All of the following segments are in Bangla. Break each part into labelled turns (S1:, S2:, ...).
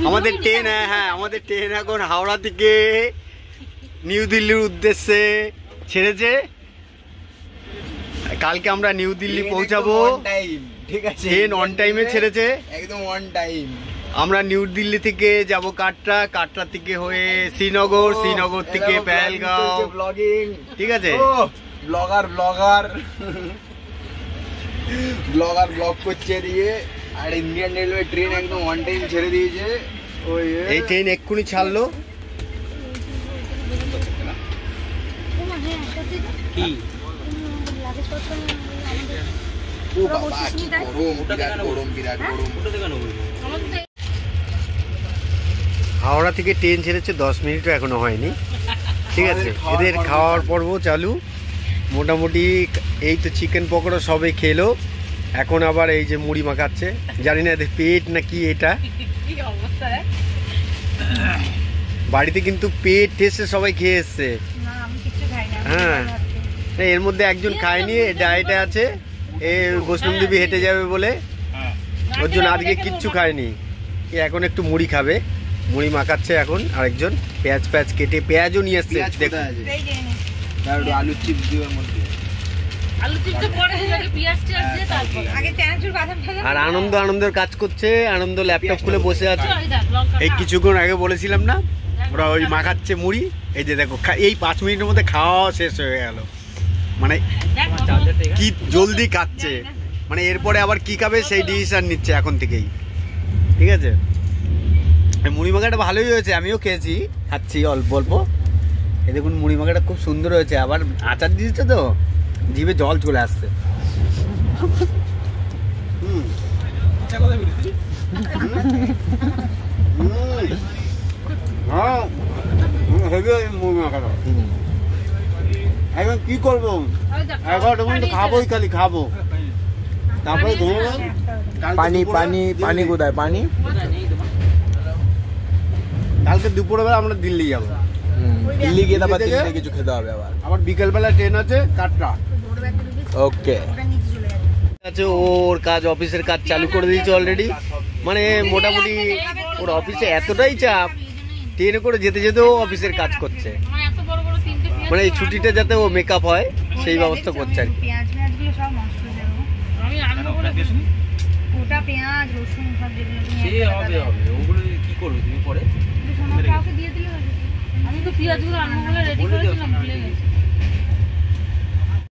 S1: আমাদের ট্রেন, হ্যাঁ আমাদের ট্রেন এখন হাওড়া থেকে নিউ দিল্লির উদ্দেশ্যে ছেড়েছে। কালকে আমরা নিউ দিল্লি পৌঁছাবো, ঠিক আছে? ট্রেন অন টাইমে ছেড়েছে, একদম অন টাইম। আমরা নিউ দিল্লি থেকে যাব কাটরা, কাটরা থেকে হয়ে শ্রীনগর, শ্রীনগর থেকে পেহেলগাঁও। ব্লগিং, ঠিক আছে? ব্লগার ব্লগার ব্লগার ব্লগ করছে দিয়ে। আর ইন্ডিয়ান রেলওয়ে ট্রেন একদম অন টাইম ছেড়ে দিয়েছে। এই ট্রেন এক্ষুনি ছাড়লো। কি হাওড়া থেকে ট্রেন ছেড়েছে, 10 মিনিটও এখনো হয়নি, ঠিক আছে? এদের খাওয়ার পর্ব চালু মোটামুটি। এই তো চিকেন পকোড়া সবে খেলো, এখন আবার এই যে মুড়ি মাখাচ্ছে। জানি না এদের পেট না কি এটা। বাড়িতে কিন্তু পেট টেস্টে সবাই খেয়ে এসছে। হ্যাঁ, এর মধ্যে একজন খায়নি, ডায়েটে আছে, এ বৈষ্ণব দেবী হেঁটে যাবে বলে, ওর জন্য আজকে কিচ্ছু খায়নি। এখন একটু মুড়ি খাবে, মুড়ি মাখাচ্ছে এখন। আরেকজন পেঁয়াজ পেঁয়াজ কেটে, পেঁয়াজও নিয়ে এসছে, আলুর চিপস দিয়ে মধ্যে। আর আনন্দ আনন্দের কাজ করছে, আনন্দ ল্যাপটপ খুলে বসে আছে। এই কিছুক্ষণ আগে বলেছিলাম না, ওরা ওই মাখাচ্ছে মুড়ি। এই যে দেখো, এই 5 মিনিটের মধ্যে খাওয়া শেষ হয়ে গেল। মানে কি জলদি খাচ্ছে, মানে এরপরে আবার কি খাবে সেই ডিসিশন নিচ্ছে এখন থেকেই, ঠিক আছে? মুড়ি মাখাটা ভালোই হয়েছে, আমিও খেয়েছি, খাচ্ছি অল্প অল্প। এই দেখুন মুড়ি মাখাটা খুব সুন্দর হয়েছে, আবার আচার দিয়েছে তো জিভে জল চলে আসছে। এখন কি করবো, 11টা পর্যন্ত খাবোই, খালি খাবো। তারপরে পানি পানি পানি কোথায় পানি? কালকে দুপুরবেলা আমরা দিল্লি যাবো, দিল্লি গিয়ে তারপর কিছু খেতে হবে। আবার বিকেলবেলা ট্রেন আছে কাটরা। ওকে, আছে ওর কাজ, অফিসের কাজ চালু করে দিয়েছে অলরেডি। মানে মোটামুটি ওর অফিসে এতটাই চাপ, ট্রেনে করে যেতে যেতেও অফিসের কাজ করছে। মানে এই ছুটিটা যাতে ও মেকআপ হয় সেই ব্যবস্থা করছে আর কি।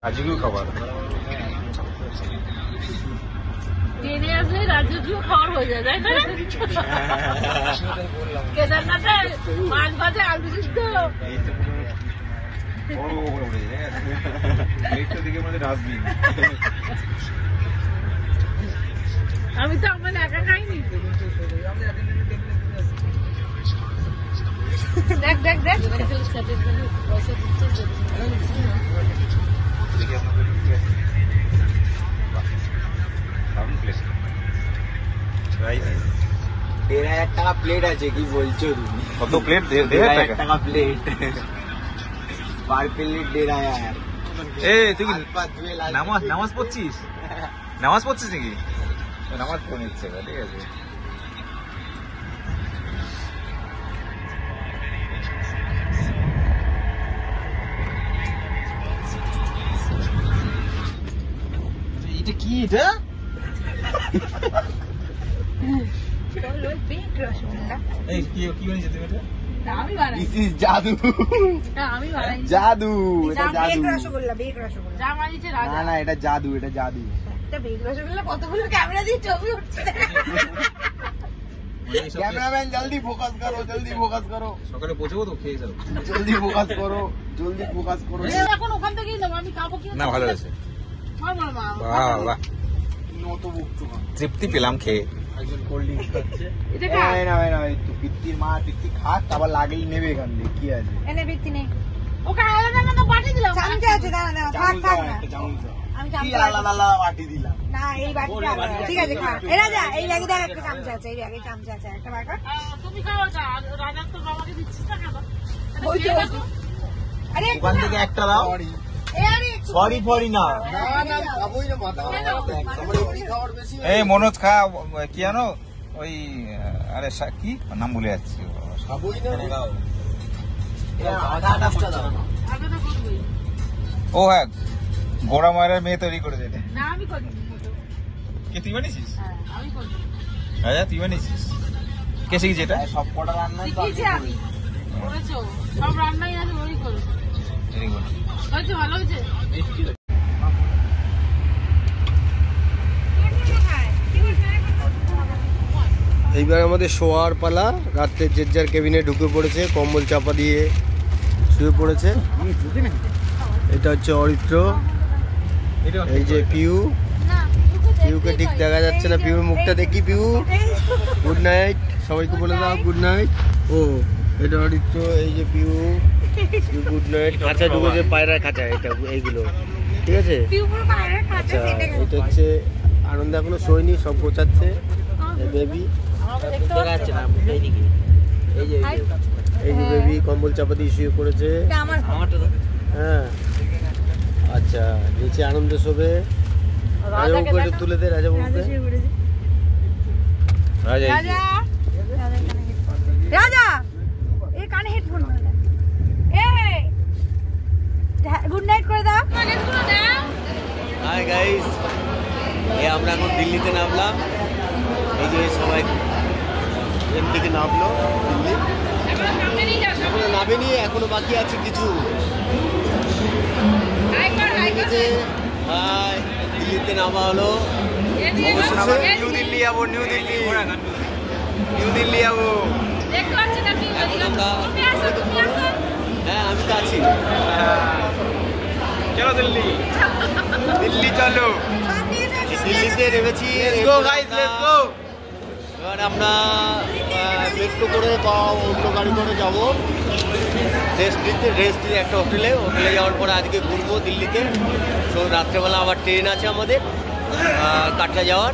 S1: আজকেও খাবার ট্রেনে আসলে রাজ্যটিও খাওয়ার হয়ে যায়, তাই না? কেদারনাথে মাছ ভাজা, আলু সিদ্ধ। আমি তো আমার একা খাইনি। দেখ দেখ দেখ, টাকা প্লেট আছে, কি বলছো তুমি? কত প্লেট? 1,500 টাকা প্লেট, পার প্লেট 1,500। তুই নামাজ পড়ছিস? নামাজ পড়ছিস নাকি? নামাজ পড়ে নিচ্ছে, ঠিক আছে? এটা কি? এটা জাদু, জাদু, এটা জাদু। না না, এটা জাদু, এটা জাদু। ক্যামেরাম্যান জলদি ফোকাস করো, জলদি ফোকাস করো। সকালে পৌঁছবো তো, খেয়ে যাবো। জলদি ফোকাস করো, জলদি ফোকাস করো। এখন ওখান থেকেই নেবো, আমি খাবো কি না? ভালো আছে, তৃপ্তি পেলাম খেয়ে। পিত্তির মা পিত্তি খাক, আবার লাগেই নেবে এখান থেকে, কি আছে? ওখান থেকে একটা দাও। সরি ফরি না, এই মনোজ খা, কি জানো
S2: ওই আরে কি নাম ভুলে যাচ্ছি। ও হ্যাঁ, গোড়া ময়রার মেয়ে তৈরি করেছে এটা। কে তুই বানিয়েছিস? রাজা তুই বানিয়েছিস? কে শিখেছে এটা? সব কটা রান্না সব রান্নাই আছে ওই করে। ভেরি গুড, হয়েছে, ভালো হয়েছে।
S1: এইবার আমাদের শোয়ার পালা। রাত্রে যে যার কেবিনে ঢুকে পড়েছে, কম্বল চাপা দিয়ে শুয়ে পড়েছে। এটা হচ্ছে অরিত্র, এই যে পিউ। পিউকে ঠিক দেখা যাচ্ছে না, পিউর মুখটা দেখি। পিউ গুড নাইট, সবাইকে বলে দাও গুড নাইট। ও এটা অরিত্র, এই যে পিউ, গুড নাইট। খাঁচা ঢুকেছে, পায়রার খাঁচা এটা, এইগুলো ঠিক আছে। আচ্ছা, এটা হচ্ছে আনন্দ, এখনো শোয়নি, সব গোছাচ্ছে বেবি। এই যে বেবি কম্বল চাপা দিয়ে শুয়ে পড়েছে। হ্যাঁ আচ্ছা, নিচে আনন্দ শোবে। রাজাবাবুকে একটু তুলে দে, রাজাবাবুকে।
S3: রাজা এই কানে হেডফোন গুড নাইট করে দাও।
S1: হাই গাইস, আমরা এখন দিল্লিতে নামলাম। এই যে সবাই ট্রেন থেকে নামলো দিল্লি। এখনো নামেনি, এখনো বাকি আছে কিছু। দিল্লিতে নামা হলো। নিউ দিল্লি যাবো, নিউ দিল্লি, নিউ দিল্লি যাবো। হ্যাঁ আমি তো আছি। চলো দিল্লি, দিল্লি চলো। দিল্লিতে নেমেছি। এবার আমরা মেট্রো করে বা অন্য গাড়ি করে যাবো রেস্ট নিতে একটা হোটেলে যাওয়ার পরে আজকে ঘুরবো দিল্লিতে। তো রাত্রেবেলা আবার ট্রেন আছে আমাদের কাটরা যাওয়ার,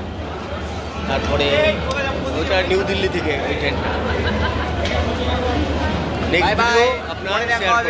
S1: তারপরে ওইটা নিউ দিল্লি থেকে ওই ট্রেনটা। নেক্সট ভিডিও আপনার শেয়ার করব।